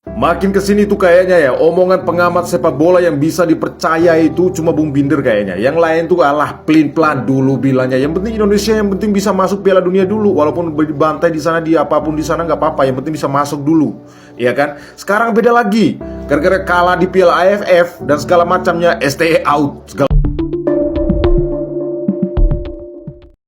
Makin kesini tuh kayaknya ya, omongan pengamat sepak bola yang bisa dipercaya itu cuma Bung Binder kayaknya. Yang lain tuh alah pelin-pelan dulu bilangnya. Yang penting Indonesia, yang penting bisa masuk Piala Dunia dulu. Walaupun dibantai di sana, di apapun di sana nggak apa-apa. Yang penting bisa masuk dulu, ya kan? Sekarang beda lagi, gara-gara kalah di Piala AFF dan segala macamnya, STE out.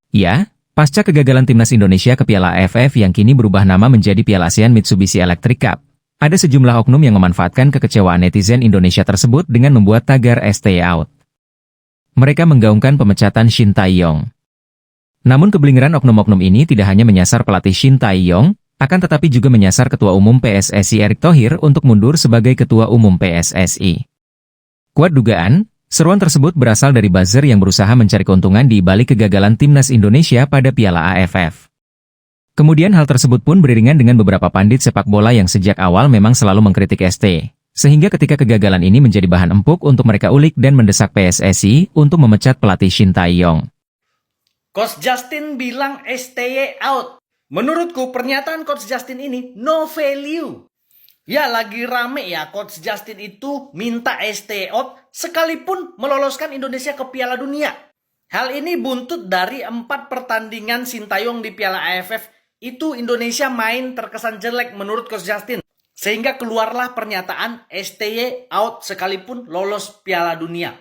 Ya, pasca kegagalan timnas Indonesia ke Piala AFF yang kini berubah nama menjadi Piala ASEAN Mitsubishi Electric Cup, ada sejumlah oknum yang memanfaatkan kekecewaan netizen Indonesia tersebut dengan membuat tagar STY out. Mereka menggaungkan pemecatan Shin Tae-yong. Namun keblinger oknum-oknum ini tidak hanya menyasar pelatih Shin Tae-yong, akan tetapi juga menyasar Ketua Umum PSSI Erick Thohir untuk mundur sebagai Ketua Umum PSSI. Kuat dugaan, seruan tersebut berasal dari buzzer yang berusaha mencari keuntungan di balik kegagalan timnas Indonesia pada Piala AFF. Kemudian hal tersebut pun beriringan dengan beberapa pandit sepak bola yang sejak awal memang selalu mengkritik ST, sehingga ketika kegagalan ini menjadi bahan empuk untuk mereka ulik dan mendesak PSSI untuk memecat pelatih Shin Tae-yong. Coach Justin bilang STY out. Menurutku pernyataan Coach Justin ini no value. Ya lagi rame ya Coach Justin itu minta STY out sekalipun meloloskan Indonesia ke Piala Dunia. Hal ini buntut dari 4 pertandingan Shin Tae-yong di Piala AFF. Itu Indonesia main terkesan jelek menurut Coach Justin. Sehingga keluarlah pernyataan STY out sekalipun lolos Piala Dunia.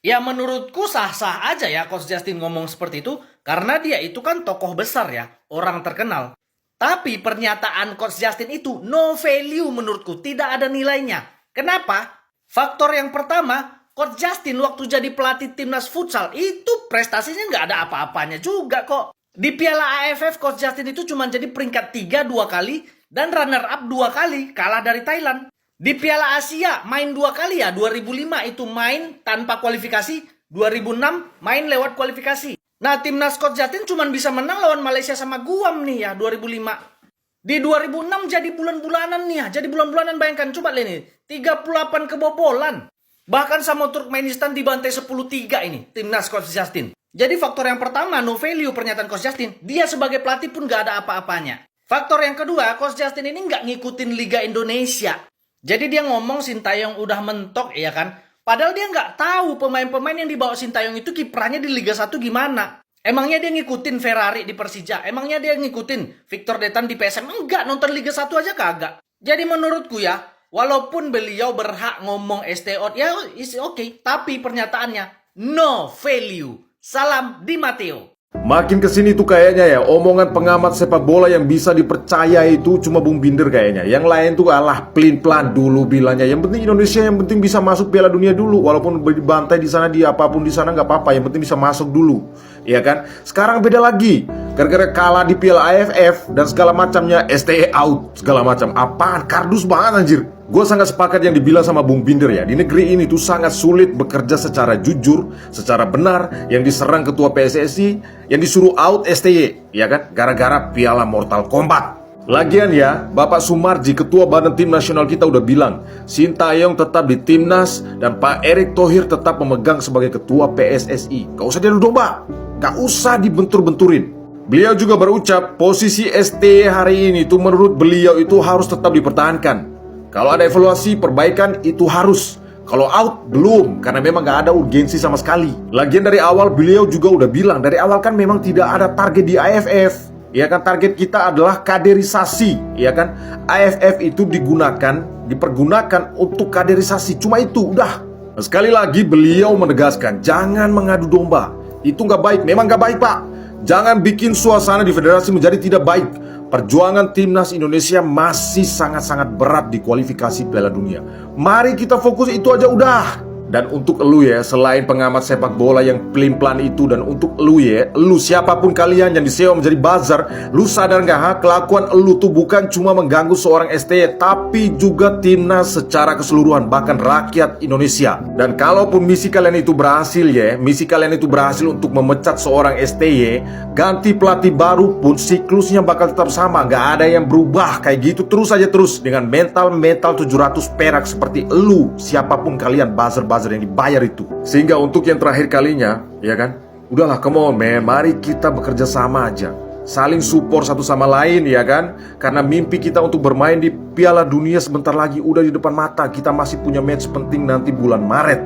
Ya menurutku sah-sah aja ya Coach Justin ngomong seperti itu. Karena dia itu kan tokoh besar ya, orang terkenal. Tapi pernyataan Coach Justin itu no value menurutku, tidak ada nilainya. Kenapa? Faktor yang pertama, Coach Justin waktu jadi pelatih timnas futsal itu prestasinya nggak ada apa-apanya juga kok. Di Piala AFF Coach Justin itu cuma jadi peringkat 3 2 kali dan runner up 2 kali, kalah dari Thailand. Di Piala Asia main 2 kali ya, 2005 itu main tanpa kualifikasi, 2006 main lewat kualifikasi. Nah timnas Coach Justin cuma bisa menang lawan Malaysia sama Guam nih ya 2005. Di 2006 jadi bulan-bulanan nih ya, jadi bulan-bulanan bayangkan coba lihat nih, 38 kebobolan. Bahkan sama Turkmenistan dibantai 10-3 ini timnas Coach Justin. Jadi faktor yang pertama, no value pernyataan Coach Justin. Dia sebagai pelatih pun gak ada apa-apanya. Faktor yang kedua, Coach Justin ini gak ngikutin Liga Indonesia. Jadi dia ngomong Shin Tae-yong udah mentok, ya kan? Padahal dia gak tahu pemain-pemain yang dibawa Shin Tae-yong itu kiprahnya di Liga 1 gimana. Emangnya dia ngikutin Ferrari di Persija? Emangnya dia ngikutin Victor Detan di PSM? Enggak, nonton Liga 1 aja kagak. Jadi menurutku ya, walaupun beliau berhak ngomong ST out, ya is okay. Tapi pernyataannya, no value. Salam Di Matteo. Makin kesini tuh kayaknya ya, omongan pengamat sepak bola yang bisa dipercaya itu cuma Bung Binder kayaknya. Yang lain tuh alah pelin-pelan dulu bilangnya. Yang penting Indonesia, yang penting bisa masuk Piala Dunia dulu. Walaupun dibantai di sana, di apapun di sana nggak apa-apa. Yang penting bisa masuk dulu, ya kan? Sekarang beda lagi, gara-gara kalah di Piala AFF dan segala macamnya, STE out segala macam. Apaan? Kardus banget anjir. Gue sangat sepakat yang dibilang sama Bung Binder ya. Di negeri ini tuh sangat sulit bekerja secara jujur, secara benar. Yang diserang ketua PSSI, yang disuruh out STY, ya kan? Gara-gara Piala Mortal Kombat. Lagian ya, Bapak Sumarji, ketua badan tim nasional kita udah bilang, Shin Tae-yong tetap di timnas dan Pak Erick Thohir tetap memegang sebagai ketua PSSI. Gak usah diadu domba, gak usah dibentur-benturin. Beliau juga berucap, posisi STY hari ini tuh menurut beliau itu harus tetap dipertahankan. Kalau ada evaluasi, perbaikan itu harus. Kalau out, belum. Karena memang gak ada urgensi sama sekali. Lagian dari awal beliau juga udah bilang, dari awal kan memang tidak ada target di AFF. Ya kan, target kita adalah kaderisasi. Ya kan, AFF itu dipergunakan untuk kaderisasi. Cuma itu, udah. Sekali lagi beliau menegaskan, jangan mengadu domba. Itu gak baik, memang gak baik Pak. Jangan bikin suasana di federasi menjadi tidak baik. Perjuangan timnas Indonesia masih sangat-sangat berat di kualifikasi Piala Dunia. Mari kita fokus itu aja udah. Dan untuk elu ya, selain pengamat sepak bola yang pelin-pelan itu, dan untuk elu ya, elu siapapun kalian yang disewa menjadi buzzer, lu sadar gak ha, kelakuan elu tuh bukan cuma mengganggu seorang STY, tapi juga timnas secara keseluruhan, bahkan rakyat Indonesia. Dan kalaupun misi kalian itu berhasil ya, misi kalian itu berhasil untuk memecat seorang STY, ganti pelatih baru pun siklusnya bakal tetap sama, gak ada yang berubah kayak gitu terus aja terus, dengan mental 700 perak seperti elu, siapapun kalian buzzer yang dibayar itu. Sehingga untuk yang terakhir kalinya, ya kan, udahlah come on man, mari kita bekerja sama aja. saling support satu sama lain ya kan. Karena mimpi kita untuk bermain di Piala Dunia sebentar lagi udah di depan mata. Kita masih punya match penting nanti bulan Maret.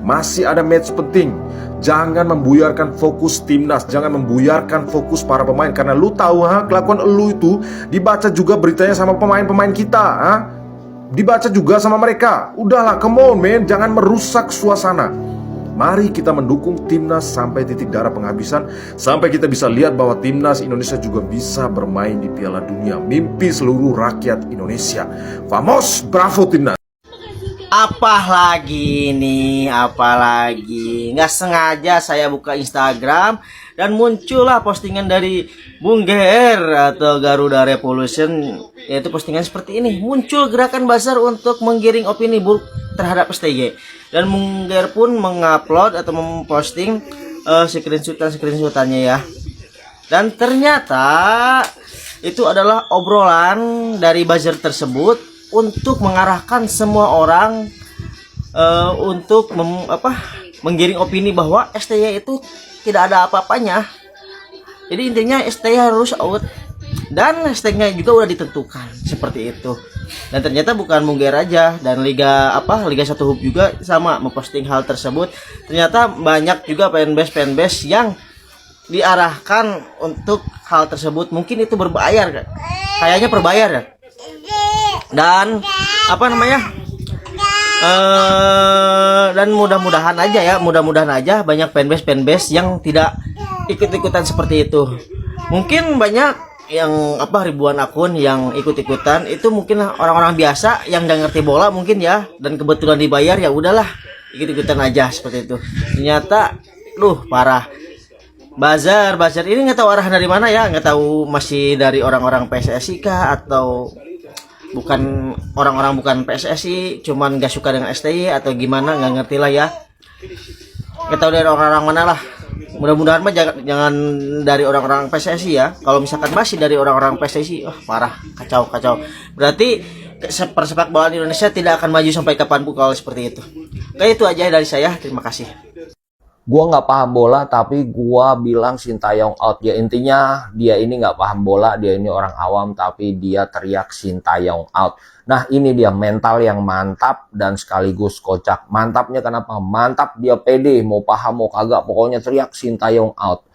Masih ada match penting. Jangan membuyarkan fokus timnas, jangan membuyarkan fokus para pemain. Karena lu tahu kelakuan lu itu dibaca juga beritanya sama pemain-pemain kita. Dibaca juga sama mereka. Udahlah, come on man, jangan merusak suasana. Mari kita mendukung timnas sampai titik darah penghabisan, sampai kita bisa lihat bahwa timnas Indonesia juga bisa bermain di Piala Dunia. Mimpi seluruh rakyat Indonesia. Vamos, bravo timnas. Apalagi nih, apalagi nggak sengaja saya buka Instagram dan muncullah postingan dari Bung GR atau Garuda Revolution, yaitu postingan seperti ini. Muncul gerakan buzzer untuk menggiring opini buruk terhadap STY, dan Bung GR pun mengupload atau memposting screenshotannya ya. Dan ternyata itu adalah obrolan dari buzzer tersebut untuk mengarahkan semua orang untuk menggiring opini bahwa STY itu tidak ada apa-apanya. Jadi intinya STY harus out, dan stake-nya juga udah ditentukan seperti itu. Dan ternyata bukan Mungger aja, dan Liga 1 Hub juga sama memposting hal tersebut. Ternyata banyak juga fanbase yang diarahkan untuk hal tersebut. Mungkin itu berbayar kan? Kayaknya berbayar ya. Dan dan mudah-mudahan aja banyak fanbase yang tidak ikut-ikutan seperti itu. Mungkin banyak yang ribuan akun yang ikut-ikutan itu mungkin orang-orang biasa yang nggak ngerti bola mungkin ya, dan kebetulan dibayar ya udahlah ikut-ikutan aja seperti itu. Ternyata parah. Buzzer ini nggak tahu arah dari mana ya, nggak tahu masih dari orang-orang PSSI kah atau bukan orang-orang bukan PSSI, cuman gak suka dengan STY atau gimana, nggak ngerti lah ya. Nggak tahu dari orang-orang mana lah. Mudah-mudahan mah jangan dari orang-orang PSSI ya. Kalau misalkan masih dari orang-orang PSSI, parah, kacau. Berarti persepak bola Indonesia tidak akan maju sampai kapanpun kalau seperti itu. Kayak itu aja dari saya. Terima kasih. Gua nggak paham bola, tapi gua bilang Sintayong out. Ya intinya dia ini nggak paham bola, dia ini orang awam, tapi dia teriak Sintayong out. Nah ini dia mental yang mantap dan sekaligus kocak. Mantapnya kenapa? Mantap dia pede, mau paham mau kagak, pokoknya teriak Sintayong out.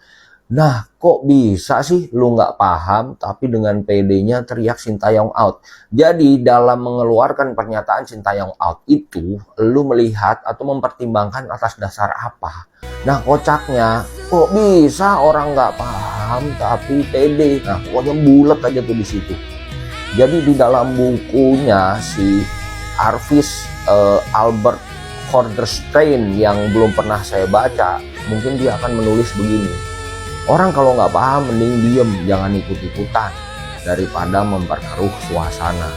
Nah kok bisa sih lu nggak paham tapi dengan PD-nya teriak Sintayong out? Jadi dalam mengeluarkan pernyataan Sintayong out itu lu melihat atau mempertimbangkan atas dasar apa? Nah kocaknya kok bisa orang nggak paham tapi pede? Nah pokoknya bulat aja tuh di situ. Jadi di dalam bukunya si Arvis Albert Korderstein yang belum pernah saya baca, mungkin dia akan menulis begini. Orang kalau nggak paham mending diem, jangan ikut-ikutan daripada memperkeruh suasana.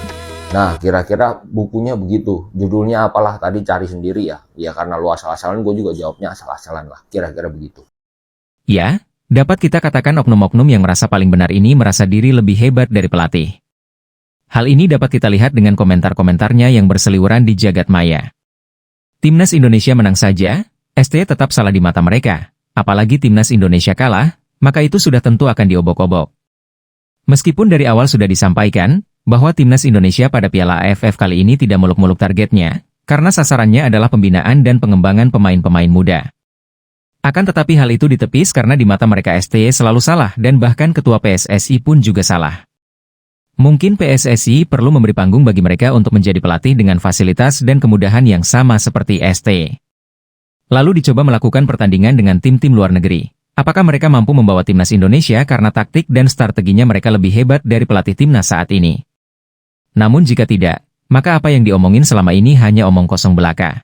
Nah kira-kira bukunya begitu. Judulnya apalah tadi cari sendiri ya. Ya karena lu asal-asalan, gue juga jawabnya asal-asalan lah. Kira-kira begitu. Ya, dapat kita katakan oknum-oknum yang merasa paling benar ini merasa diri lebih hebat dari pelatih. Hal ini dapat kita lihat dengan komentar-komentarnya yang berseliweran di jagat maya. Timnas Indonesia menang saja, STY tetap salah di mata mereka. Apalagi timnas Indonesia kalah, maka itu sudah tentu akan diobok-obok. Meskipun dari awal sudah disampaikan bahwa timnas Indonesia pada Piala AFF kali ini tidak muluk-muluk targetnya, karena sasarannya adalah pembinaan dan pengembangan pemain-pemain muda. Akan tetapi hal itu ditepis karena di mata mereka STY selalu salah dan bahkan ketua PSSI pun juga salah. Mungkin PSSI perlu memberi panggung bagi mereka untuk menjadi pelatih dengan fasilitas dan kemudahan yang sama seperti STY. Lalu dicoba melakukan pertandingan dengan tim-tim luar negeri. Apakah mereka mampu membawa timnas Indonesia karena taktik dan strateginya mereka lebih hebat dari pelatih timnas saat ini? Namun jika tidak, maka apa yang diomongin selama ini hanya omong kosong belaka.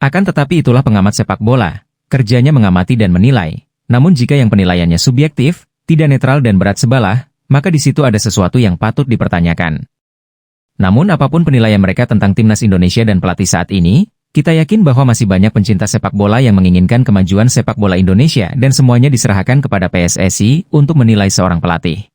Akan tetapi itulah pengamat sepak bola, kerjanya mengamati dan menilai. Namun jika yang penilaiannya subjektif, tidak netral dan berat sebelah, maka di situ ada sesuatu yang patut dipertanyakan. Namun apapun penilaian mereka tentang timnas Indonesia dan pelatih saat ini, kita yakin bahwa masih banyak pencinta sepak bola yang menginginkan kemajuan sepak bola Indonesia dan semuanya diserahkan kepada PSSI untuk menilai seorang pelatih.